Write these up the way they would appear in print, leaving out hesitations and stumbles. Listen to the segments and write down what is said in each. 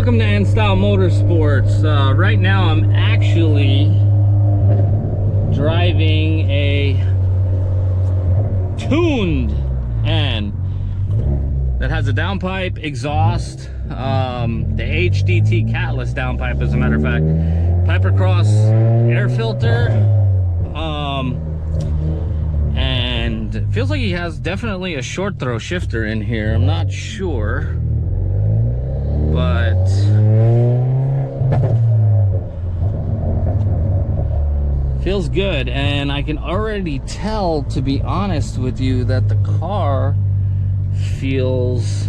welcome to N Style Motorsports. Right now I'm actually driving a tuned N that has a downpipe exhaust, the HDT CATLESS downpipe, as a matter of fact, Pipercross air filter, and it feels like he has definitely a short throw shifter in here. I'm not sure, but feels good. And I can already tell, to be honest with you, that the car feels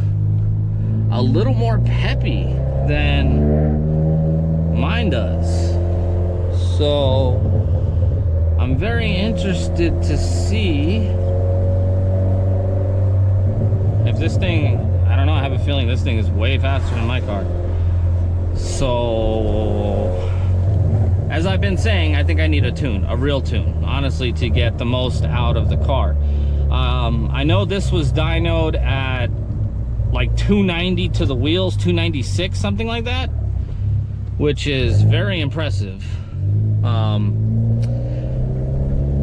a little more peppy than mine does. So I'm very interested to see if this thing, I don't know, I have a feeling this thing is way faster than my car. So, as I've been saying, I think I need a tune, a real tune, honestly, to get the most out of the car. I know this was dynoed at like 290 to the wheels, 296, something like that, which is very impressive.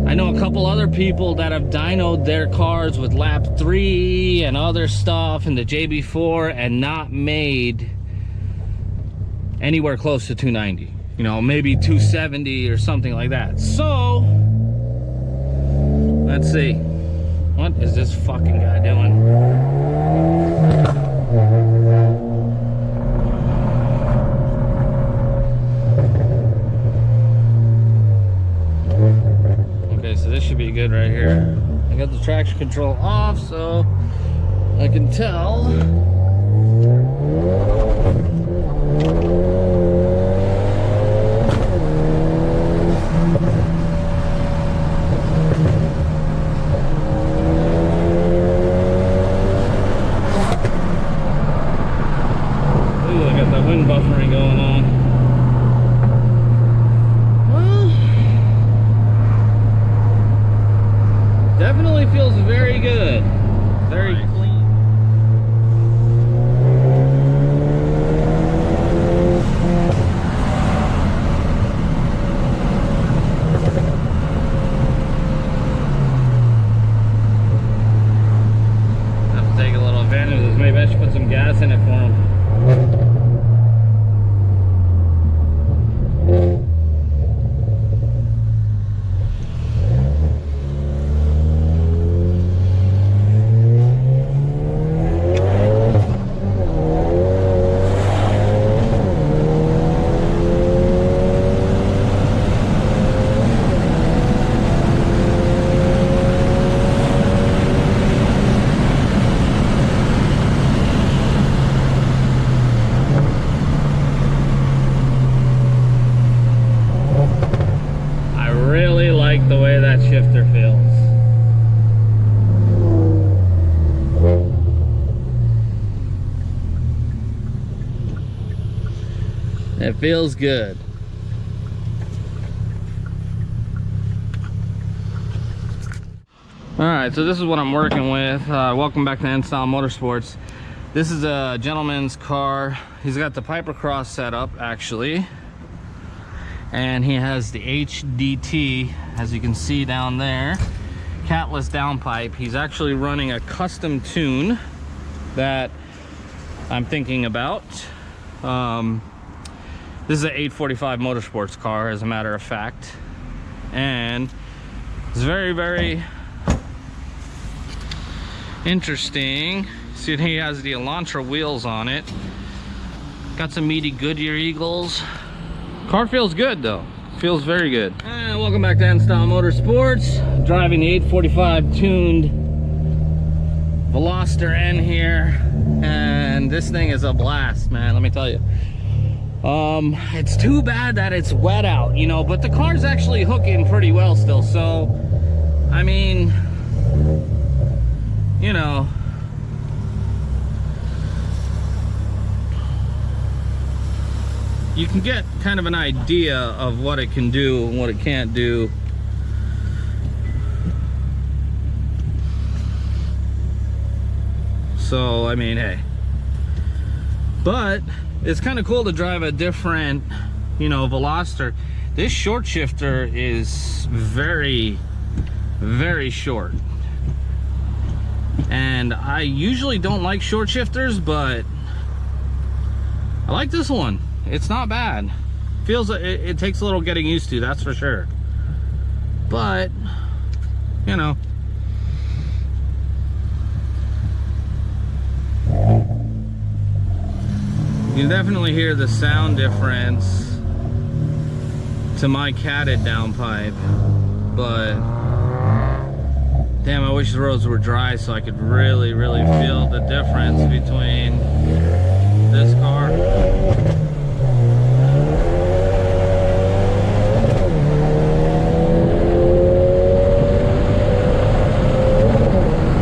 I know a couple other people that have dynoed their cars with lap 3 and other stuff in the JB4 and not made anywhere close to 290. You know, maybe 270 or something like that. So, let's see. What is this fucking guy doing? So this should be good right here. I got the traction control off, so I can tell. Ooh, I got the wind buffering going on. Definitely feels very good, very clean. Have to take a little advantage of this. Maybe I should put some gas in it for him. The way that shifter feels. It feels good. Alright, so this is what I'm working with. Welcome back to N Style Motorsports. This is a gentleman's car. He's got the Pipercross set up, actually. And he has the HDT, as you can see down there, CATLESS downpipe. He's actually running a custom tune that I'm thinking about. This is an 845 Motorsports car, as a matter of fact. And it's very, very interesting. See, he has the Elantra wheels on it. Got some meaty Goodyear Eagles. Car feels good though, feels very good. And welcome back to N Style Motorsports. Driving the 845 tuned Veloster N here, and this thing is a blast, man, let me tell you. It's too bad that it's wet out, you know, but the car's actually hooking pretty well still, so I mean, you know, you can get kind of an idea of what it can do and what it can't do. So, I mean, hey, But it's kind of cool to drive a different, you know, Veloster. This short shifter is very, very short. And I usually don't like short shifters, but I like this one. It's not bad. Feels like it takes a little getting used to, that's for sure. But, you know. You definitely hear the sound difference to my catted downpipe, but damn, I wish the roads were dry so I could really, really feel the difference between this car.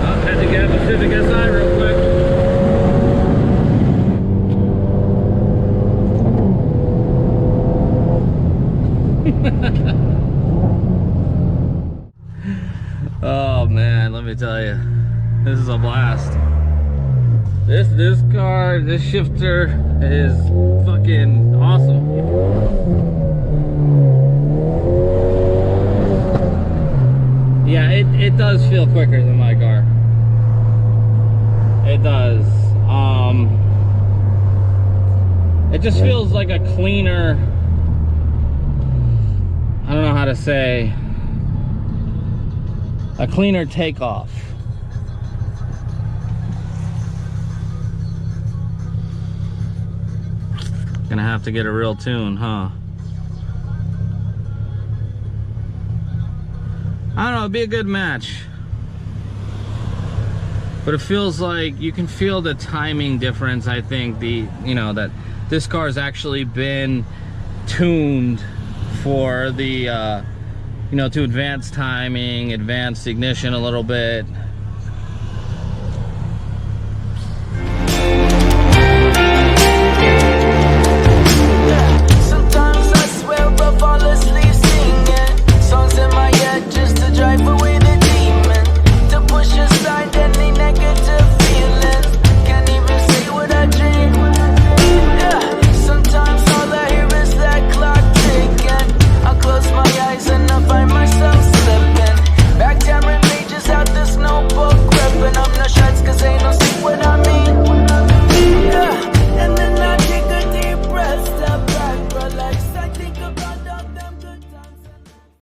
Oh, had to get a Pacific SI real quick. Oh man, let me tell you, this is a blast. This car, this shifter is fucking awesome. Yeah, it does feel quicker than my car. It does. It just feels like a cleaner, I don't know how to say, a cleaner takeoff. Gonna have to get a real tune, huh? I don't know, it'd be a good match. But it feels like you can feel the timing difference. I think you know, that this car's actually been tuned for the you know, to advance timing, advanced ignition a little bit.